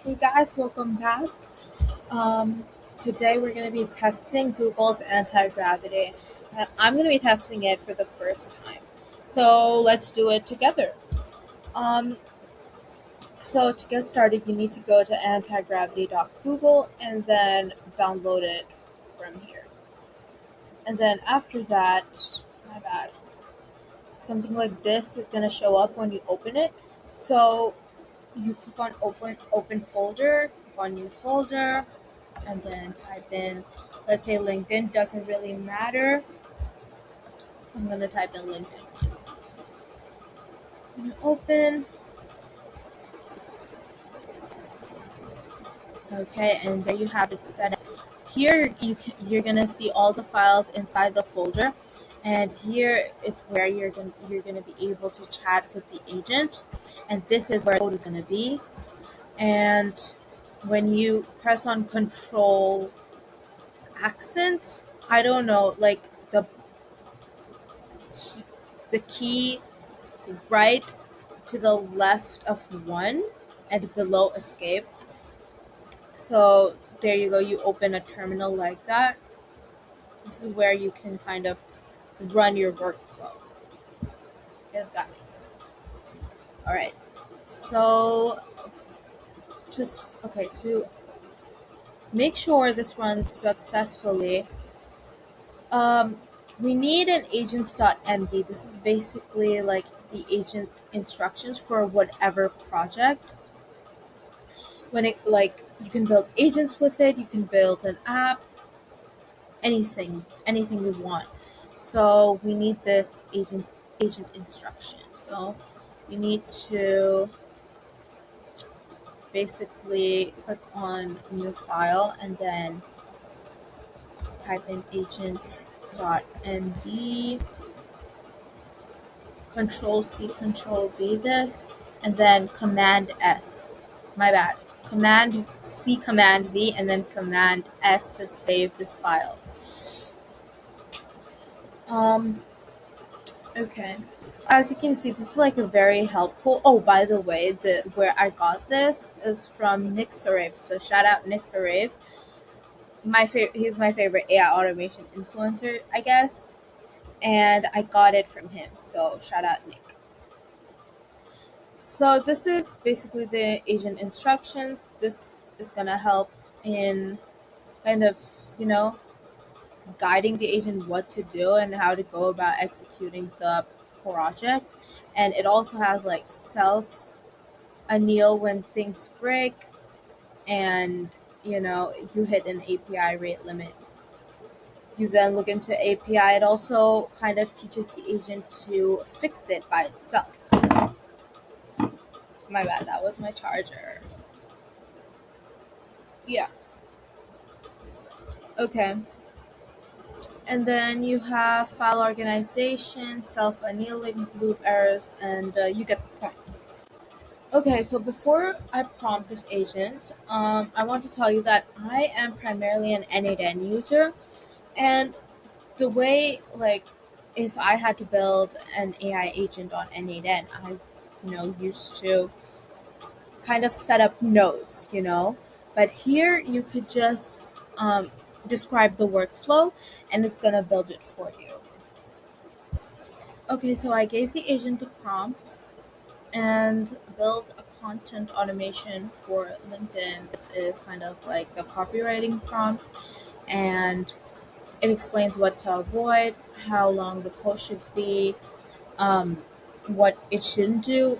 Hey guys, welcome back. Um, Today we're going to be testing Google's anti-gravity. I'm going to be testing it for the first time. So let's do it together. Um, so to get started, you need to go to antigravity.google and then download it from here. And then after that, my bad, something like this is going to show up when you open it. So you click on open folder, click on new folder, and then type in, let's say LinkedIn, doesn't really matter. I'm gonna type in LinkedIn. I'm gonna open. Okay, and there you have it set up. Here you're gonna see all the files inside the folder, and here is where you're gonna be able to chat with the agent, and this is where the code is gonna be. And when you press on Control accent, I don't know, like key, the key right to the left of one and below escape. So there you go, you open a terminal like that. This is where you can kind of run your workflow, if that makes sense. All right. So to make sure this runs successfully, um, we need an agents.md. This is basically like the agent instructions for whatever project. When it, like, you can build agents with it, you can build an app, anything you want. So we need this agent instruction. So you need to basically click on new file and then type in agents.md, control C, control V this, and then command S. My bad. Command C, command V, and then command S to save this file. Okay. As you can see, this is like a very helpful. Oh, by the way, the where I got this is from Nixarave. So shout out Nixarave. He's my favorite AI automation influencer, I guess, and I got it from him. So shout out Nick. So this is basically the agent instructions. This is gonna help in kind of, you know, guiding the agent what to do and how to go about executing the project. And it also has like self anneal when things break, and you hit an API rate limit. You then look into API. It also kind of teaches the agent to fix it by itself. My bad, that was my charger. Yeah. Okay. And then you have file organization, self annealing, loop errors, and you get the point. Okay, so before I prompt this agent, I want to tell you that I am primarily an N8N user, and the way, like, if I had to build an AI agent on N8N, I, used to kind of set up nodes, but here you could just describe the workflow, and it's gonna build it for you. Okay, so I gave the agent the prompt and build a content automation for LinkedIn. This is kind of like the copywriting prompt, and it explains what to avoid, how long the post should be, um, what it shouldn't do.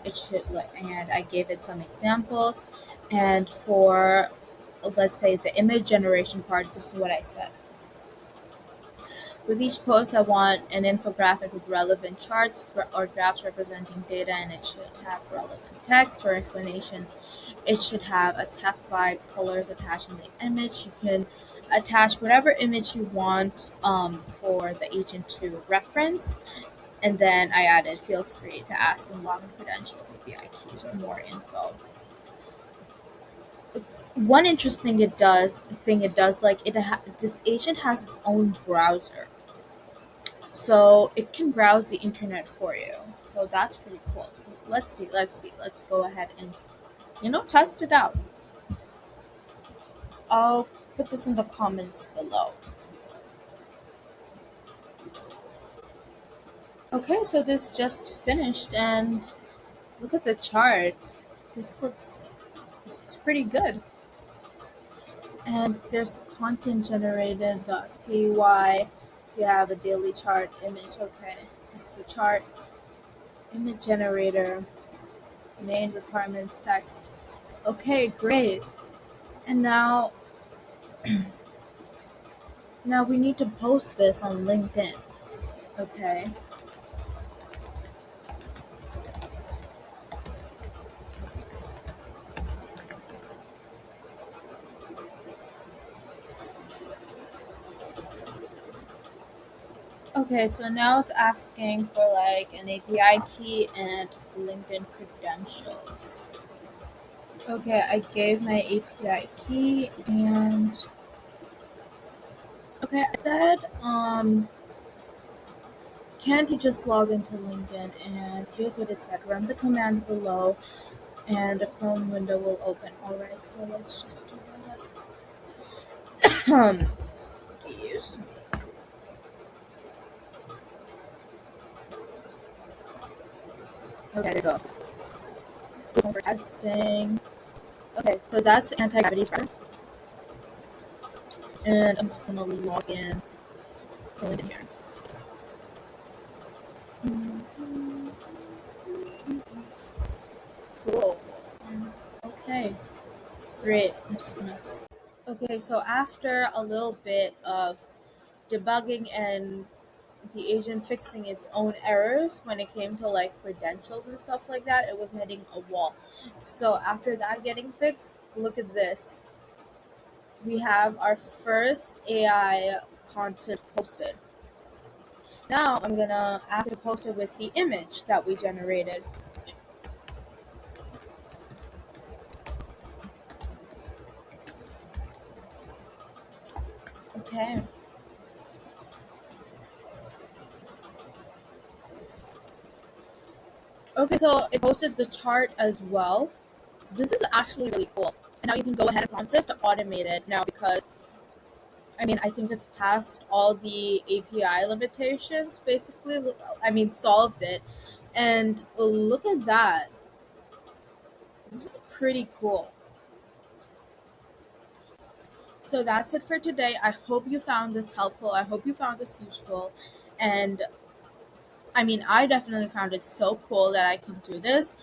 And I gave it some examples. And for, let's say, the image generation part, this is what I said. With each post, I want an infographic with relevant charts or graphs representing data, and it should have relevant text or explanations. It should have a tech vibe, colors attached in the image. You can attach whatever image you want for the agent to reference. And then I added, feel free to ask in login credentials, API keys, or more info. One interesting thing it does, like this agent has its own browser. So it can browse the internet for you. So that's pretty cool. So let's see. Let's go ahead and test it out. I'll put this in the comments below. Okay, so this just finished, and look at the chart. This looks pretty good. And there's content generated.py. You have a daily chart image. Okay, this is the chart, image generator, main requirements text. Okay, great. And now we need to post this on LinkedIn. Okay. Okay, so now it's asking for like an API key and LinkedIn credentials. Okay, I gave my API key and okay, I said, can't you just log into LinkedIn? And here's what it said: run the command below, and a Chrome window will open. All right, so let's just do that. Excuse me. Okay, there we go. For testing. Okay, so that's Antigravity spreader. And I'm just gonna log in. Go in here. Cool. Okay, great. I'm just gonna. Okay, so after a little bit of debugging and the agent fixing its own errors when it came to like credentials and stuff like that, it was hitting a wall. So after that getting fixed, look at this. We have our first AI content posted. Now I'm gonna have to post it with the image that we generated. Okay. Okay, so it posted the chart as well. This is actually really cool. And now you can go ahead and prompt this to automate it now because I think it's past all the API limitations, basically. Solved it. And look at that. This is pretty cool. So that's it for today. I hope you found this helpful. I hope you found this useful. And I definitely found it so cool that I can do this.